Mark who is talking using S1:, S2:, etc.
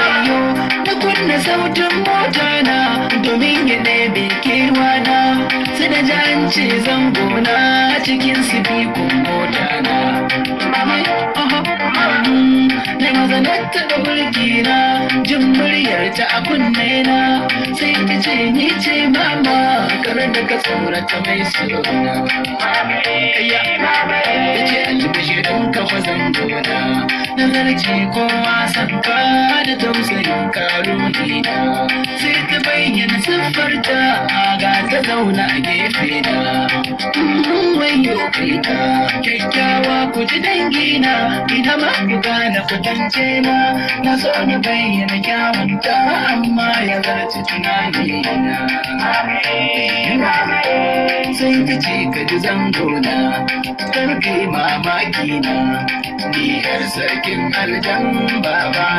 S1: Ayo na kunna sautin mota na domin ya ɗebe kewana, sai da janci zango na cikin sifikun mota na. Na mazanarta da burki na jin muryar ta a kunne na, sai ta ce ni ce mama kar da ka tsorata mai suna. Ta ce albishirin ka fa zango na, nazarci kowa sanka da tausayin karuhi na. Sai ta bayyana siffarta ga ta zauna a gefe na. Wayo fita kyakkyawa ku ji dangina, ina ma ku gane kwatance na so na bayyana kyawunta amma ya zarci tunani na. Sai ta ce ka ji zangona karfe mamaki na, ni yar sarkin aljan baba